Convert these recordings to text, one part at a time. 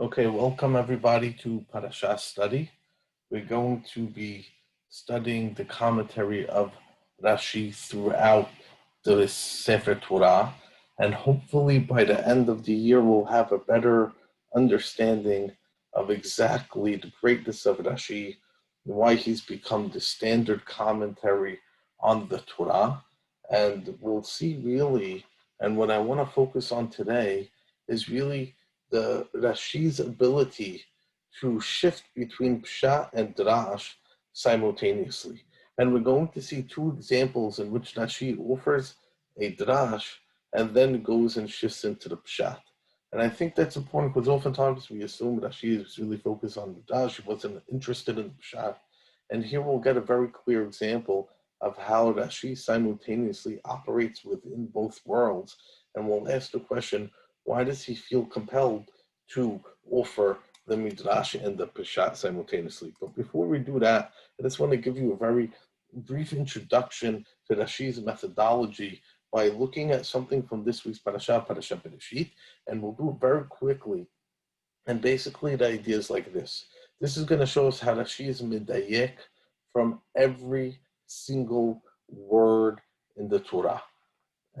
Okay, welcome everybody to Parasha Study. We're going to be studying the commentary of Rashi throughout the Sefer Torah, and hopefully by the end of the year we'll have a better understanding of exactly the greatness of Rashi, why he's become the standard commentary on the Torah, and we'll see really, and what I want to focus on today is really the Rashi's ability to shift between Pshat and Drash simultaneously. And we're going to see two examples in which Rashi offers a Drash and then goes and shifts into the Pshat. And I think that's important because oftentimes we assume Rashi is really focused on the Drash, he wasn't interested in the Pshat. And here we'll get a very clear example of how Rashi simultaneously operates within both worlds. And we'll ask the question, why does he feel compelled to offer the Midrash and the Peshat simultaneously? But before we do that, I just want to give you a very brief introduction to Rashi's methodology by looking at something from this week's Parasha, Parasha Bereshit, and we'll do it very quickly. And basically the idea is like this. This is going to show us how Rashi is medayek from every single word in the Torah.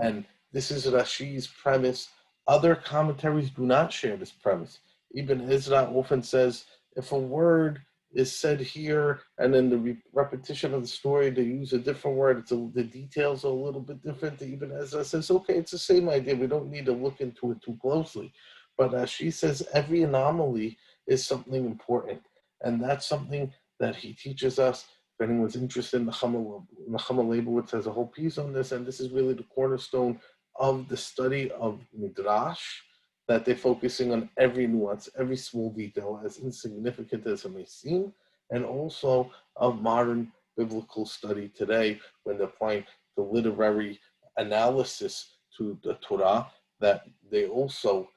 And this is Rashi's premise. Other commentaries do not share this premise. Ibn Ezra often says, if a word is said here and then the repetition of the story, they use a different word, the details are a little bit different. Ibn Ezra says, okay, it's the same idea. We don't need to look into it too closely. But Rashi says every anomaly is something important. And that's something that he teaches us. If anyone's interested in Nechama Leibowitz has a whole piece on this, and this is really the cornerstone of the study of Midrash, that they're focusing on every nuance, every small detail, as insignificant as it may seem, and also of modern biblical study today when they're applying the literary analysis to the Torah, that they also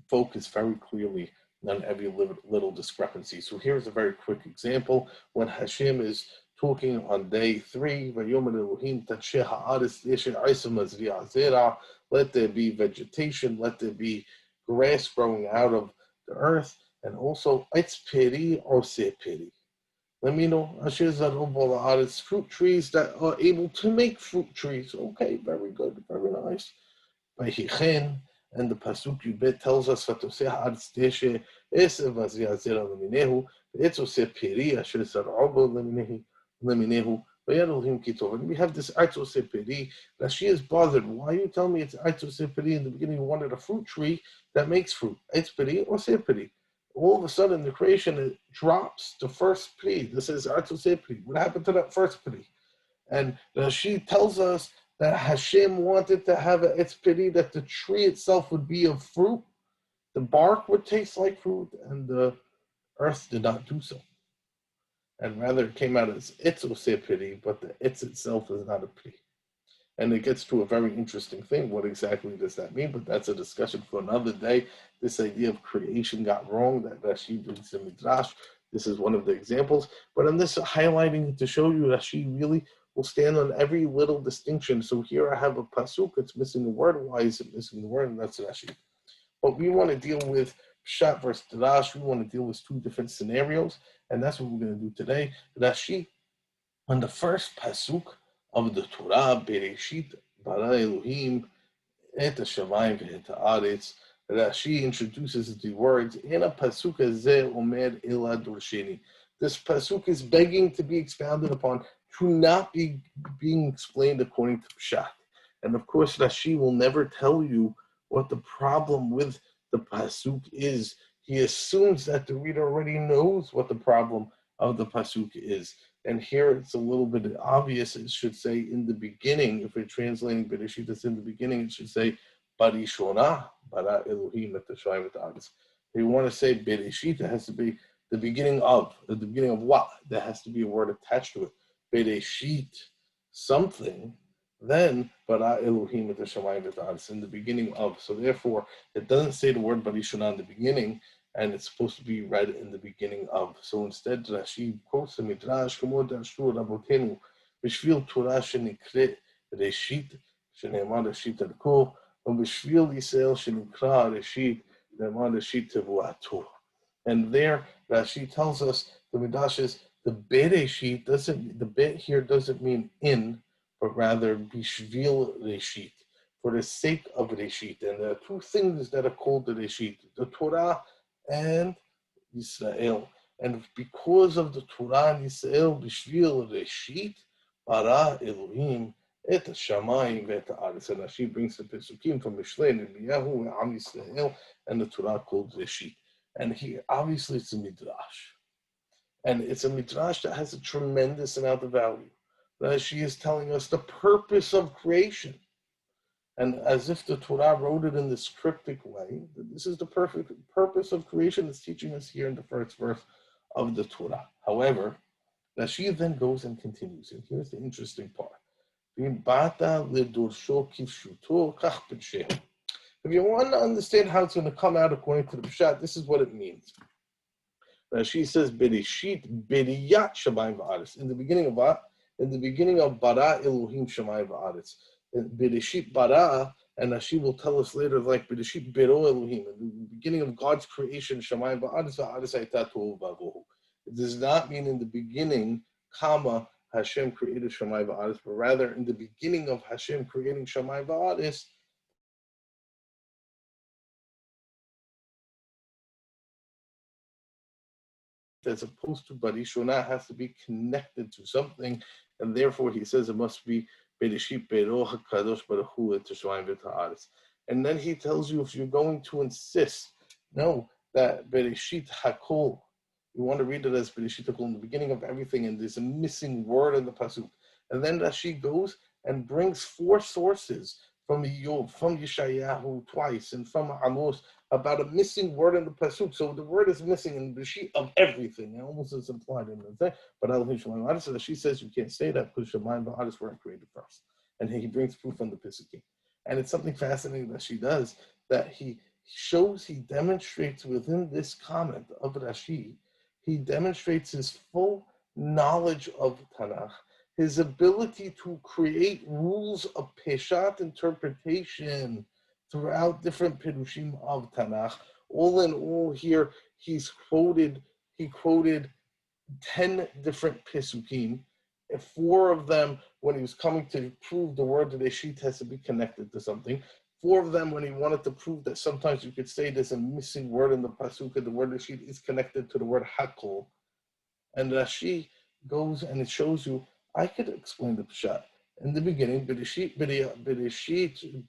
focus very clearly on every little discrepancy. So here's a very quick example. When Hashem is talking on day 3, let there be vegetation, let there be grass growing out of the earth, and also it's peri or se peri. Let me know, it's fruit trees that are able to make fruit trees. Okay, very good, very nice. And the Pasuk Yubet tells us that and we have this Aitzo Seperi. Rashi is bothered. Why you tell me it's Aitzo Seperi? In the beginning, you wanted a fruit tree that makes fruit. It's Peri or Seperi. All of a sudden, the creation it drops the first Peri. This is Aitzo Seperi. What happened to that first Peri? And Rashi tells us that Hashem wanted to have an etzperi, that the tree itself would be of fruit, the bark would taste like fruit, and the earth did not do so. And rather it came out as etzoseperi, but the etz itself is not a peri. And it gets to a very interesting thing. What exactly does that mean? But that's a discussion for another day. This idea of creation got wrong, that Rashi brings in Midrash. This is one of the examples. But I'm just highlighting to show you Rashi really will stand on every little distinction. So here I have a pasuk, it's missing a word. Why is it missing the word? And that's Rashi. But we want to deal with Pshat versus Drash. We want to deal with two different scenarios. And that's what we're going to do today. Rashi, on the first pasuk of the Torah, Bereshit bara Elohim et hashamayim ve'et haaretz, Rashi introduces the words, Ena pasuk hazeh omer ela dorsheni. This pasuk is begging to be expounded upon, to not be being explained according to Pshat. And of course, Rashi will never tell you what the problem with the pasuk is. He assumes that the reader already knows what the problem of the pasuk is. And here it's a little bit obvious. It should say in the beginning, if we're translating Bereshit, it's in the beginning, it should say, Barishona, bara Elohim et hashamayim ve'et haaretz. If you want to say Bereshit, it has to be the beginning of what? There has to be a word attached to it. Bereshit, something, then bara Elohim et hashamayim ve'et haaretz, in the beginning of. So therefore, it doesn't say the word Barishona in the beginning, and it's supposed to be read in the beginning of. So instead, Rashi quotes the Midrash, Kamo darshu rabotenu, b'shvil Torah shenikret Reshit, shene'emar Reshit al-kol, ובשביל ישראל שנקרא ראשית, And there, Rashi tells us the Midrash is the Bereshit doesn't, the bit here doesn't mean in, but rather bishvil Reshit, for the sake of Reshit. And there are two things that are called the Reshit, the Torah and Israel. And because of the Torah and Israel, bishvil Reshit, bara Elohim, et Shamayim vet Haaretz. And Rashi brings the Pesukim from Mishlei and Eliyahu and Am Yisrael, and the Torah called Reshit. And here, obviously, it's a midrash. And it's a midrash that has a tremendous amount of value. She is telling us the purpose of creation. And as if the Torah wrote it in this cryptic way, this is the perfect purpose of creation. It's teaching us here in the first verse of the Torah. However, Rashi then goes and continues. And here's the interesting part. If you want to understand how it's going to come out according to the Pshat, this is what it means. Rashi says, Bereshit, Beriyat Shamayim V'Aretz. In the beginning of what? In the beginning of Bara Elohim Shamayim V'Aretz. Bereshit Bara, and Rashi will tell us later, like Bereshit Bero Elohim. In the beginning of God's creation, Shamayim V'Aretz, V'Aretz Hayta Tohu V'Avohu. It does not mean in the beginning, comma, Hashem created Shamayim V'Aretz, but rather in the beginning of Hashem creating Shamayim V'Aretz, as opposed to Barishona has to be connected to something, and therefore he says it must be Bereshit Bero HaKadosh Baruch Hu et Shamayim v'et ha'aretz. And then he tells you if you're going to insist, no, that Bereshit HaKol, you want to read it as Bereshit HaKol in the beginning of everything, and there's a missing word in the pasuk. And then Rashi goes and brings four sources from Yov, from Yeshayahu twice, and from Amos, about a missing word in the pasuk. So the word is missing in the sheet of everything. It almost is implied in the thing. But Elohim Shamayim V'Aretz, she says you can't say that because Shamayim V'Aretz weren't created first. And he brings proof from the Pesukim. And it's something fascinating that she does, that he demonstrates within this comment of Rashi, he demonstrates his full knowledge of Tanakh, his ability to create rules of Peshat interpretation throughout different Pirushim of Tanakh. All in all here, he quoted 10 different Pesukim, and 4 of them when he was coming to prove the word that Reshit has to be connected to something. 4 of them when he wanted to prove that sometimes you could say there's a missing word in the Pasuk and the word Reshit is connected to the word Hakol. And Rashi goes and it shows you, I could explain the Pshat. In the beginning, Bereshit, Beriyat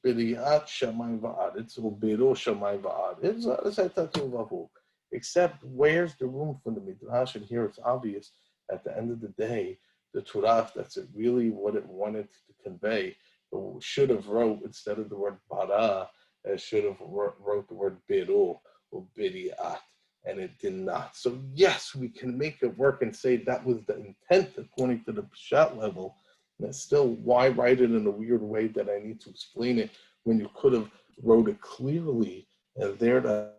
Shamayim V'Aretz, or Bero Shamayim V'Aretz, except where's the room for the Midrash? And here it's obvious, at the end of the day, the Torah, that's really what it wanted to convey, it should have wrote, instead of the word Bara, it should have wrote the word Bero, or Beriyat, and it did not. So yes, we can make it work and say that was the intent according to the Pshat level. And still, why write it in a weird way that I need to explain it when you could have wrote it clearly and there to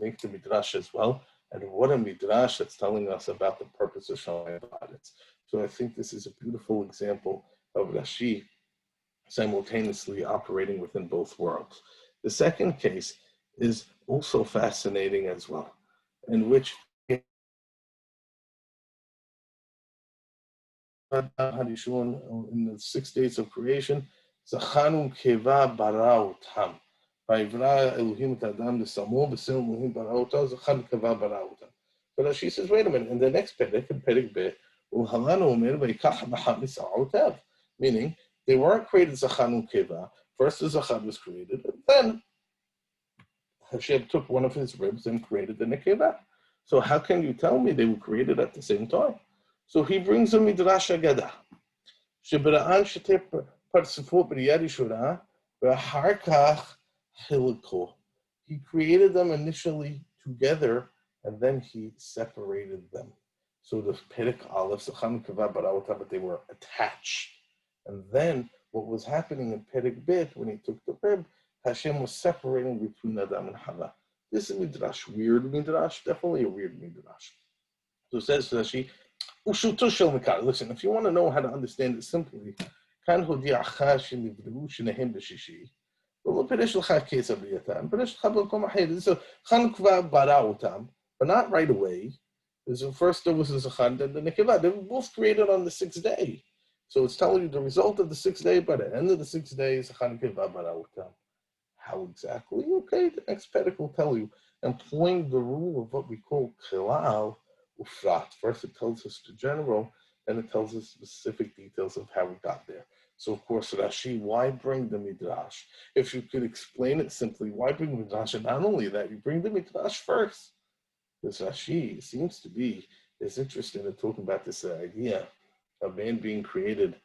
make the Midrash as well? And what a Midrash that's telling us about the purpose of Shamayim V'Aretz. So I think this is a beautiful example of Rashi simultaneously operating within both worlds. The second case is also fascinating as well, in which in the 6 days of creation, Zachanu Keva Bara Utam. Vayivra Elohim et Adam l'samo, b'sem Elohim bara otam, Zachanu Keva Bara Utam. But she says, wait a minute, in the next perek, in perek bet, Uhalanu Omer v'yikach b'cham misa'otav, meaning they weren't created Zachanu Keva. First the Zachad was created, and then Hashem took one of his ribs and created the Nekeva. So how can you tell me they were created at the same time? So he brings a Midrash Agada. Shebera'an sheteh parsifot b'riyah rishona v'achar kach hilko. He created them initially together, and then he separated them. So the Perek Aleph, Zachanu Keva bara otam, but they were attached. And then what was happening in Perek Bet, when he took the rib, Hashem was separating between Adam and Hava. This is Midrash, weird Midrash, definitely a weird Midrash. So it says Rashi, Ushuto shel Mikar. Listen, if you want to know how to understand it simply, Kan hodi'acha shenivru shenehem b'shishi, but not right away. First there was a Zachan, then the Nekeva. They were both created on the sixth day. So it's telling you the result of the sixth day, by the end of the 6 days, Zachan Nekeva Barautam. How exactly? Okay, the next Perek will tell you. Employing the rule of what we call Kilal Ufrat. First it tells us the general, then it tells us specific details of how we got there. So of course, Rashi, why bring the Midrash? If you could explain it simply, why bring the Midrash? And not only that, you bring the Midrash first. Because Rashi seems to be is interested in talking about this idea of man being created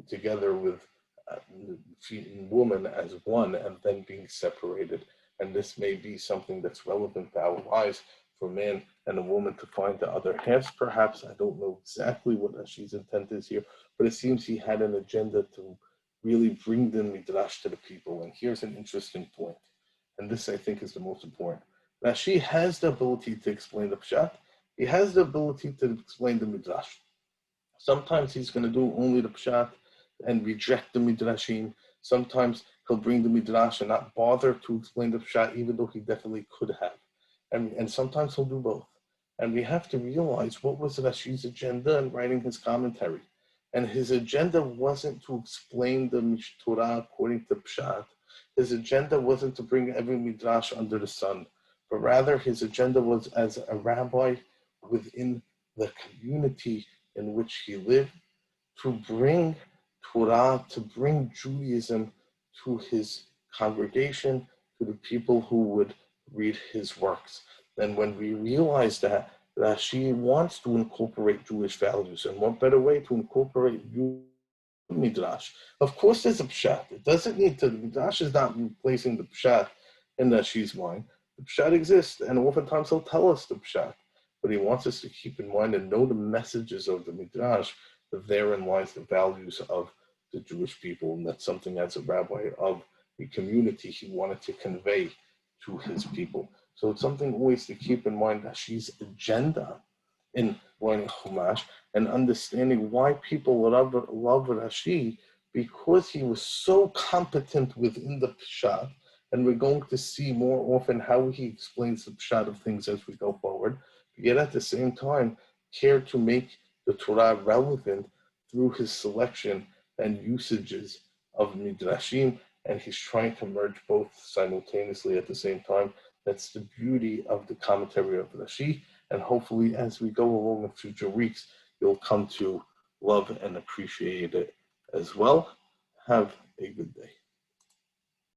together with woman as one and then being separated. And this may be something that's relevant to our lives for man and a woman to find the other halves, perhaps. I don't know exactly what Rashi's intent is here, but it seems he had an agenda to really bring the Midrash to the people. And here's an interesting point. And this, I think, is the most important. Rashi has the ability to explain the Pshat. He has the ability to explain the Midrash. Sometimes he's going to do only the Pshat and reject the Midrashim. Sometimes he'll bring the Midrash and not bother to explain the Pshat, even though he definitely could have. And sometimes he'll do both. And we have to realize what was Rashi's agenda in writing his commentary. And his agenda wasn't to explain the Torah according to Pshat. His agenda wasn't to bring every Midrash under the sun, but rather his agenda was as a rabbi within the community in which he lived, to bring Torah, to bring Judaism to his congregation, to the people who would read his works. And when we realize that Rashi wants to incorporate Jewish values, and what better way to incorporate Midrash? Of course there's a Pshat. It doesn't need to, the Midrash is not replacing the Pshat in Rashi's mind. The Pshat exists, and oftentimes he'll tell us the Pshat. But he wants us to keep in mind and know the messages of the Midrash, that therein lies the values of the Jewish people. And that's something as a rabbi of the community he wanted to convey to his people. So it's something always to keep in mind, Rashi's agenda in learning Chumash and understanding why people love Rashi, because he was so competent within the Pshat. And we're going to see more often how he explains the Pshat of things as we go forward. Yet at the same time, care to make the Torah relevant through his selection and usages of Midrashim, and he's trying to merge both simultaneously at the same time. That's the beauty of the commentary of Rashi, and hopefully as we go along in future weeks, you'll come to love and appreciate it as well. Have a good day.